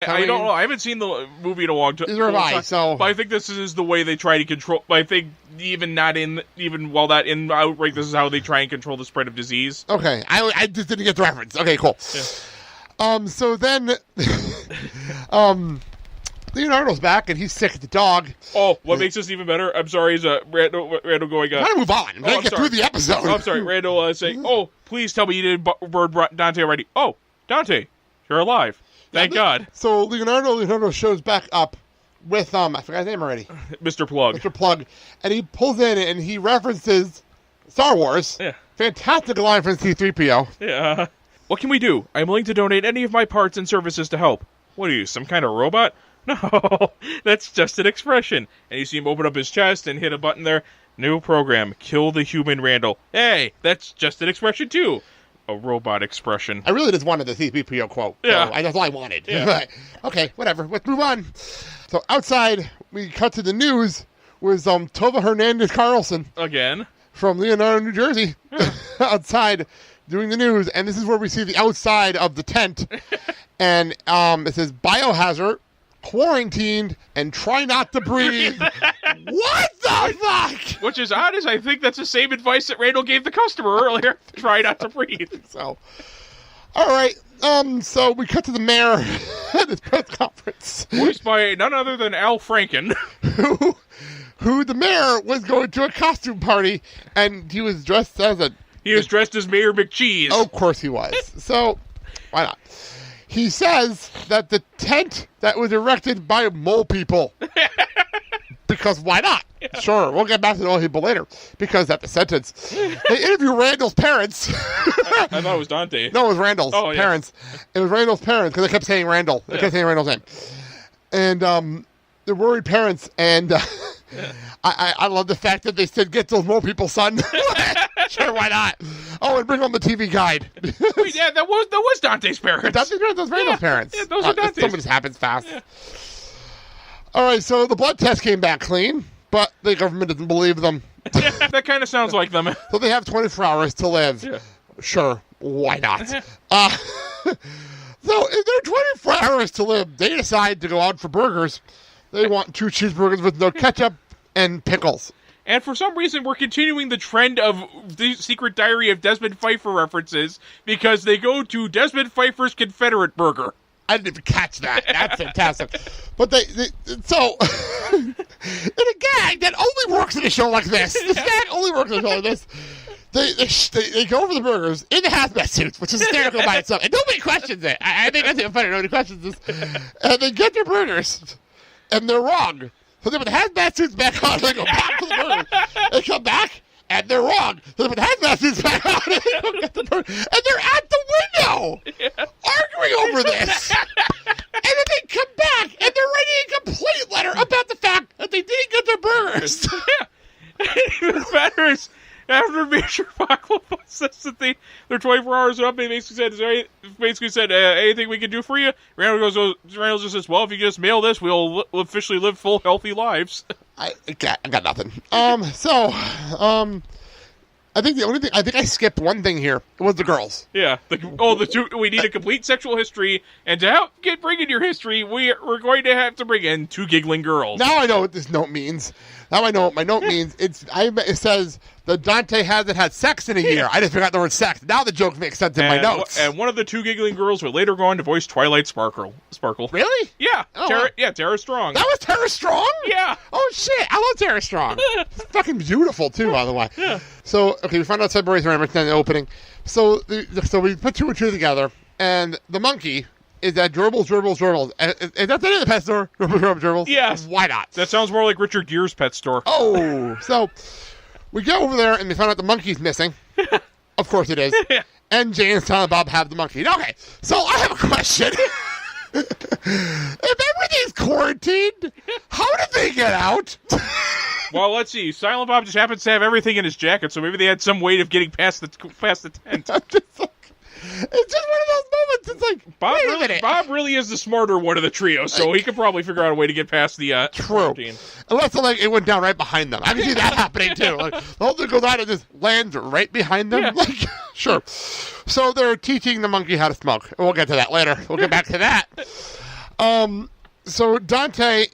I don't know. I haven't seen the movie in a long time. Neither have I. But I think this is the way they try to control. I think even while not in Outbreak, this is how they try and control the spread of disease. Okay, I just didn't get the reference. Okay, cool. Yeah. So then, Leonardo's back and he's sick of the dog. Oh, what makes this even better? I'm sorry, is Randal going on. I'm gonna move on. I'm gonna get through the episode. I'm sorry, Randal saying, "Oh, please tell me you didn't bird Dante already." Oh, Dante, you're alive. Thank God. So Leonardo shows back up with I forgot his name already. Mr. Plug. Mr. Plug, and he pulls in and he references Star Wars. Yeah. Fantastic line from C-3PO. Yeah. What can we do? I'm willing to donate any of my parts and services to help. What are you, some kind of robot? No, that's just an expression. And you see him open up his chest and hit a button there. New program. Kill the human Randal. Hey, that's just an expression too. A robot expression. I really just wanted the C-3PO quote. Yeah. So that's all I wanted. Yeah. Okay, whatever. Let's move on. So outside, we cut to the news with Tova Hernandez Carlson. Again. From Leonardo, New Jersey. Outside doing the news. And this is where we see the outside of the tent. And it says, biohazard, quarantined, and try not to breathe. What the fuck? Which is odd, as I think that's the same advice that Randal gave the customer earlier. Try not to breathe. So, all right. So we cut to the mayor at his press conference. Voiced by none other than Al Franken. Who the mayor was going to a costume party, and he was dressed as Mayor McCheese. Oh, of course he was. So, why not? He says that the tent that was erected by mole people. Because why not? Yeah. Sure, we'll get back to the mole people later. Because that's the sentence. They interview Randal's parents. I thought it was Dante. No, it was Randal's parents. It was Randal's parents because they kept saying Randal. They kept saying Randal's name. And they're worried parents. And I love the fact that they said, get those mole people, son. Sure, why not? Oh, and bring home the TV guide. Wait, yeah, that was Dante's parents. Dante's parents, those Randal's parents. Yeah, those are Dante's. Something just happens fast. Yeah. All right, so the blood test came back clean, but the government doesn't believe them. That kind of sounds like them. So they have 24 hours to live. Yeah. Sure, why not? So in their 24 hours to live, they decide to go out for burgers. They want 2 cheeseburgers with no ketchup and pickles. And for some reason, we're continuing the trend of the Secret Diary of Desmond Pfeiffer references because they go to Desmond Pfeiffer's Confederate Burger. I didn't even catch that. That's fantastic. But so in a gag that only works in a show like this. This gag only works in a show like this. They go for the burgers in the hazmat suits, which is hysterical by itself. And nobody questions it. I think that's even funny. Nobody questions this. And they get their burgers, and they're wrong. So they put the hazmat suits back on, and they go back to the burgers. They come back, and they're wrong. So they put the hazmat suits back on, and they go get the burgers. And they're at the window, arguing over this. And then they come back, and they're writing a complaint letter about the fact that they didn't get their burgers. Even better is, after Major Baklava says that they're 24 hours up, they basically said, anything we can do for you? Randal just says, well, if you just mail this, we'll officially live full, healthy lives. I got nothing. I think I skipped one thing here. It was the girls. Yeah. The two. We need a complete sexual history, and to help bring in your history, we're going to have to bring in 2 giggling girls. Now I know what this note means. Now I know what my note means. It says that Dante hasn't had sex in a year. I just forgot the word sex. Now the joke makes sense in my notes. And one of the 2 giggling girls would later go on to voice Twilight Sparkle. Really? Yeah. Tara Strong. That was Tara Strong? Yeah. Oh, shit. I love Tara Strong. Fucking beautiful, too, by the way. Yeah. So, okay, we found out February 3rd, the opening. So we put 2 and 2 together, and the monkey is that Gerbils. Is that the name of the pet store? Gerbils? Yes. Why not? That sounds more like Richard Gere's pet store. Oh, so we go over there and we find out the monkey's missing. Of course it is. And Jane and Silent Bob have the monkey. Okay, so I have a question. If everything's quarantined, how did they get out? Well, let's see. Silent Bob just happens to have everything in his jacket, so maybe they had some way of getting past the tent. It's just one of those moments. It's like, wait a minute. Bob really is the smarter one of the trio, so he could probably figure out a way to get past the quarantine. Unless it went down right behind them. I can see that happening too. Like, the whole thing goes out and just lands right behind them. Yeah. Sure. So they're teaching the monkey how to smoke. We'll get to that later. We'll get back to that. So Dante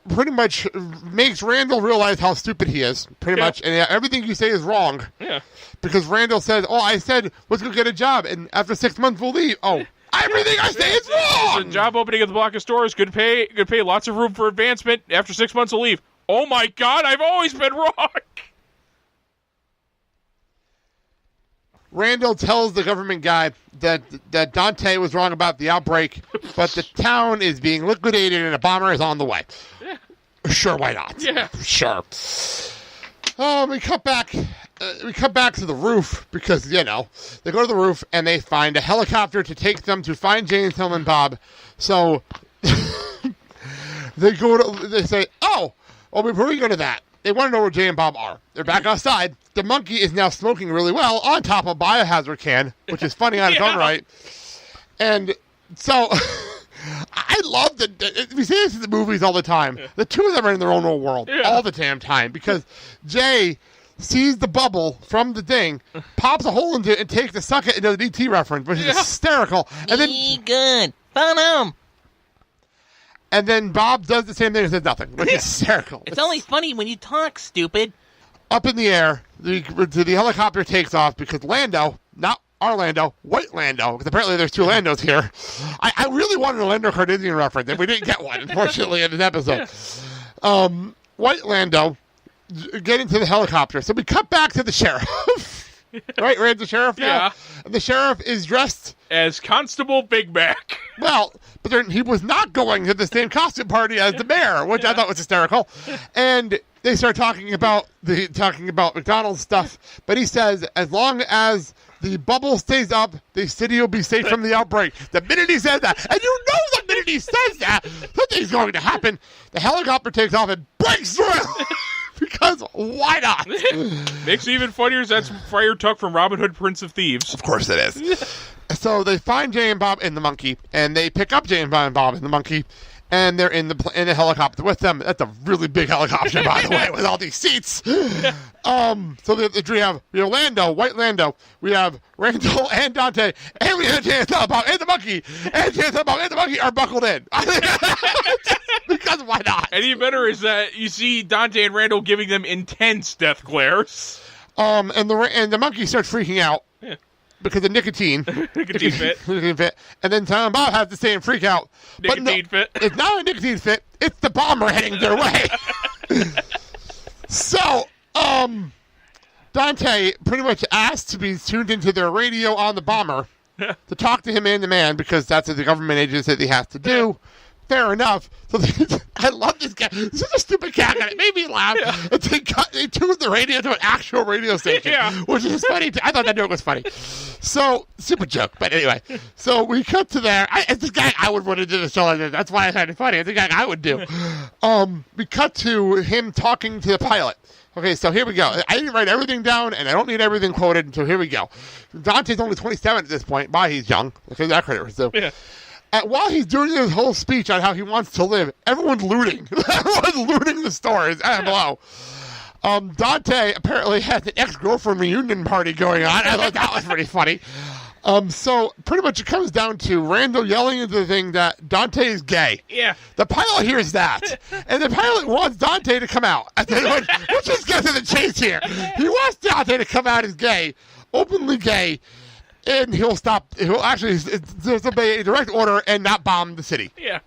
pretty much makes Randal realize how stupid he is, pretty much, and everything you say is wrong. Yeah. Because Randal says, I said, let's go get a job, and after 6 months we'll leave. Oh, everything I say is wrong! It's a job opening at the block of stores, good pay, lots of room for advancement. After 6 months we'll leave. Oh my God, I've always been wrong! Randal tells the government guy that Dante was wrong about the outbreak, but the town is being liquidated and a bomber is on the way. Yeah. Sure, why not? Yeah. Sure. We cut back to the roof because, they go to the roof and they find a helicopter to take them to find Jay and Silent Bob. So they say, before we go to that, they want to know where Jay and Bob are. They're back outside. The monkey is now smoking really well on top of a biohazard can, which is funny on its own right. And so I love that. We see this in the movies all the time. The two of them are in their own little world all the damn time because Jay sees the bubble from the thing, pops a hole into it, and takes the suck it into the DT reference, which is hysterical. And then good. Found him. And then Bob does the same thing and says nothing, which is hysterical. It's only funny when you talk, stupid. Up in the air, the helicopter takes off because Lando, not our Lando, White Lando, because apparently there's two Landos here. I really wanted a Lando Calrissian reference, and we didn't get one, unfortunately, in this episode. White Lando get into the helicopter. So we cut back to the sheriff. Right? We're at the sheriff now? Yeah. And the sheriff is dressed as Constable Big Mac. Well, but he was not going to the same costume party as the mayor, which I thought was hysterical. And they start talking about McDonald's stuff. But he says, as long as the bubble stays up, the city will be safe from the outbreak. The minute he says that, and you know the minute he says that, something's going to happen. The helicopter takes off and breaks through. Because why not? Makes it even funnier is that's Friar Tuck from Robin Hood, Prince of Thieves. Of course it is. So they find Jay and Bob in the monkey, and they pick up Jay and Bob in the monkey, and they're in the helicopter with them. That's a really big helicopter, by the way, with all these seats. So we have Lando, White Lando, we have Randal and Dante, and we have Jay and Bob and the monkey, and Jay and Bob and the monkey are buckled in. Because why not? And even better is that you see Dante and Randal giving them intense death glares. And the monkey starts freaking out. Yeah. Because of nicotine. Nicotine fit. And then Silent Bob has the same freak out. Nicotine fit. It's not a nicotine fit. It's the bomber heading their way. So, Dante pretty much asked to be tuned into their radio on the bomber to talk to him man to man because that's what the government agent said he has to do. Fair enough. So I love this guy. This is a stupid cat, and it made me laugh. Yeah. They tuned the radio to an actual radio station, which is funny. I thought that joke was funny. So, super joke. But anyway, so we cut to there. It's the guy I would want to do the show like this. That's why I find it funny. It's the guy I would do. We cut to him talking to the pilot. Okay, so here we go. I didn't write everything down, and I don't need everything quoted, so here we go. Dante's only 27 at this point. He's young. Okay, that credit was due. Yeah. While he's doing his whole speech on how he wants to live, everyone's looting. Everyone's looting the stores below. Dante apparently has an ex-girlfriend reunion party going on. I thought that was pretty funny. So pretty much it comes down to Randal yelling into the thing that Dante is gay. Yeah. The pilot hears that. And the pilot wants Dante to come out. Let's just get to the chase here. He wants Dante to come out as gay, openly gay. And he'll actually disobey a direct order and not bomb the city. Yeah.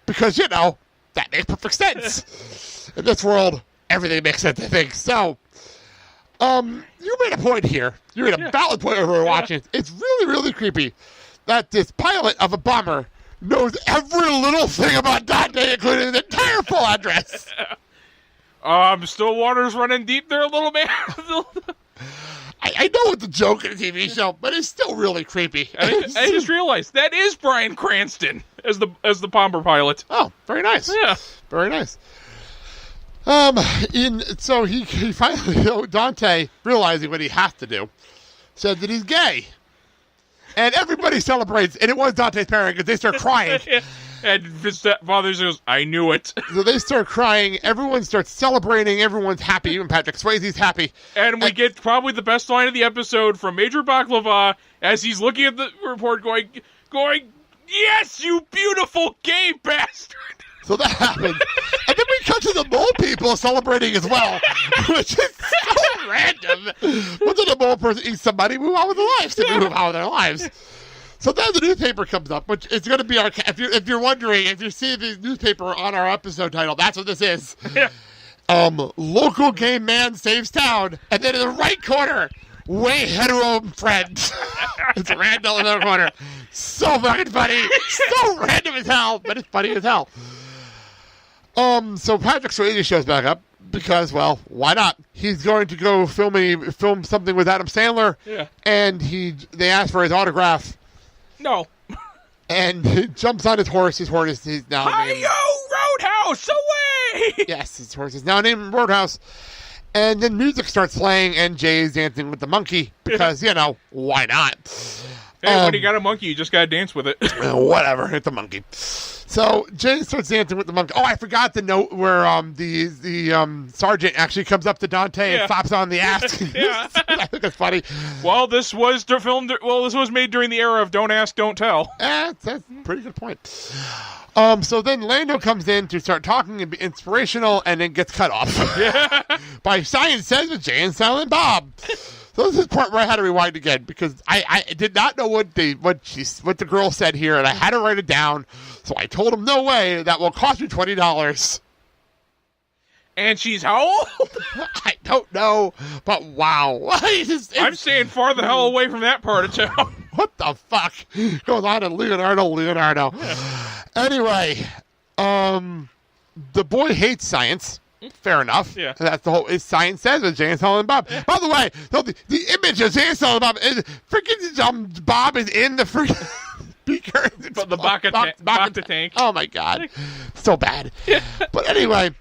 Because, that makes perfect sense. In this world, everything makes sense, I think. So, you made a point here. You made a valid point when we were watching. It's really, really creepy that this pilot of a bomber knows every little thing about Dante, including the entire full address. Still water's running deep there, little man. I know it's a joke in a TV show, but it's still really creepy. I just realized that is Bryan Cranston as the bomber pilot. Oh, very nice. Yeah, very nice. So he finally, Dante, realizing what he has to do, said that he's gay, and everybody celebrates. And it was Dante's parents because they start crying. And his father goes, "I knew it." So they start crying. Everyone starts celebrating. Everyone's happy. Even Patrick Swayze's happy. And we get probably the best line of the episode from Major Baklava as he's looking at the report going, Yes, you beautiful gay bastard! So that happens. And then we cut to the mole people celebrating as well, which is so random. What did a mole person eat somebody, move on with their lives? To move on with their lives. So then the newspaper comes up, which is going to be our... If you're wondering, if you see the newspaper on our episode title, that's what this is. Yeah. Local gay man saves town. And then in the right corner, way hetero friends. It's Randal in the corner. So fucking funny. So random as hell, but it's funny as hell. So Patrick Swayze shows back up because, well, why not? He's going to go film something with Adam Sandler. Yeah. And they ask for his autograph. No. And he jumps on his horse. His horse is now named... Hi-yo, Roadhouse, away! Yes, his horse is now named Roadhouse. And then music starts playing, and Jay's dancing with the monkey because, why not? Hey, when you got a monkey, you just gotta dance with it. Whatever, it's a monkey. So Jay starts dancing with the monkey. Oh, I forgot the note where the sergeant actually comes up to Dante and slaps on the ass. Yeah. I think it's funny. Well, this was made during the era of Don't Ask, Don't Tell. That's a pretty good point. So then Lando comes in to start talking and be inspirational, and then gets cut off by Science Says with Jay and Silent Bob. So this is the part where I had to rewind again because I did not know what the girl said here, and I had to write it down. So I told him, no way, that will cost you $20. And she's how old? I don't know, but wow. I'm staying far the hell away from that part of town. What the fuck goes on in Leonardo? Anyway, the boy hates science. Fair enough. Yeah. That's the whole. Science Says with Jay and Silent Bob. By the way, the image of Jay and Silent Bob is freaking Bob is in the freaking beaker. But the Bacta tank. Oh my god, so bad. But anyway.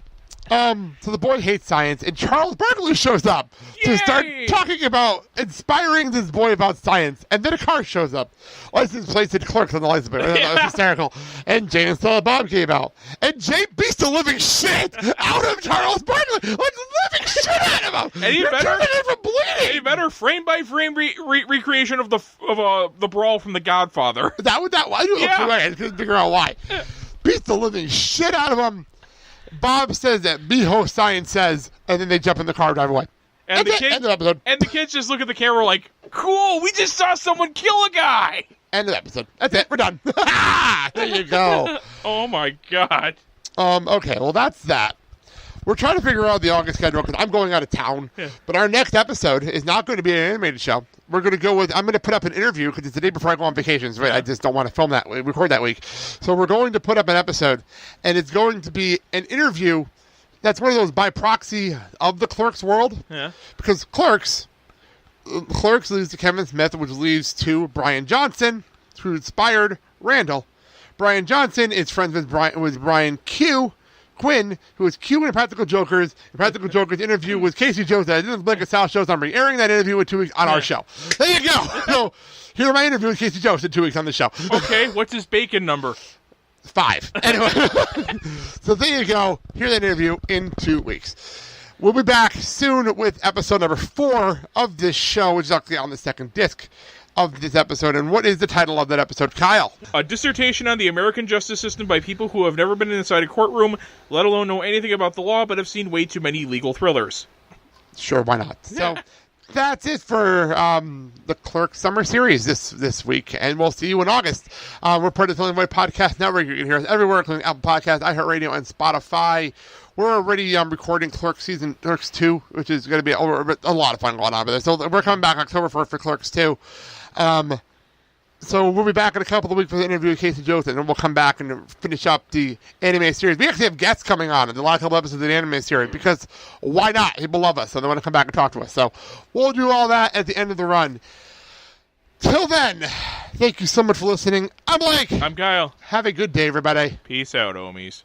So the boy hates science, and Charles Barkley shows up to start talking about inspiring this boy about science, and then a car shows up. License plate said Clerks on the license plate. That was hysterical. And Jay and Silent Bob came out, and Jay beats the living shit out of Charles Barkley, like living shit out of him. And You're turning him from bleeding. A better frame by frame recreation of the brawl from The Godfather. That was that. I couldn't figure out why. Beats the living shit out of him. Bob says that Miho Science says, and then they jump in the car and drive away. And End of episode. And the kids just look at the camera like, cool, we just saw someone kill a guy. End of episode. That's it. We're done. There you go. Oh, my God. Okay, well, that's that. We're trying to figure out the August schedule because I'm going out of town. Yeah. But our next episode is not going to be an animated show. We're going to go with, I'm going to put up an interview because it's the day before I go on vacations. Right? I just don't want to film that, record that week. So we're going to put up an episode, and it's going to be an interview that's one of those by proxy of the Clerks world. Yeah. Because Clerks leads to Kevin Smith, which leads to Brian Johnson, who inspired Randal. Brian Johnson is friends with Brian Quinn, who is Q in Practical Jokers. The Practical Jokers interview with Casey Jones that I didn't Blink of South shows. I'm re-airing that interview in 2 weeks on our show. There you go. So here are my interview with Casey Jones in 2 weeks on the show. Okay, what's his bacon number? 5. Anyway, so there you go. Hear that interview in 2 weeks. We'll be back soon with episode number 4 of this show, which is actually on the second disc of this episode. And what is the title of that episode, Kyle? A dissertation on the American justice system by people who have never been inside a courtroom, let alone know anything about the law, but have seen way too many legal thrillers. Sure, why not? So that's it for the Clerks Summer Series this week, and we'll see you in August. We're part of the Filling Void Podcast Network. You can hear us everywhere, including Apple Podcasts, iHeartRadio, and Spotify. We're already recording Clerks 2, which is going to be a lot of fun going on with this. So we're coming back October 1st for Clerks 2. So we'll be back in a couple of weeks for the interview with Casey Jones, and then we'll come back and finish up the anime series. We actually have guests coming on in the last couple episodes of the anime series because why not? People love us, so they want to come back and talk to us. So we'll do all that at the end of the run. Till then, thank you so much for listening. I'm Blake. I'm Kyle. Have a good day, everybody. Peace out, homies.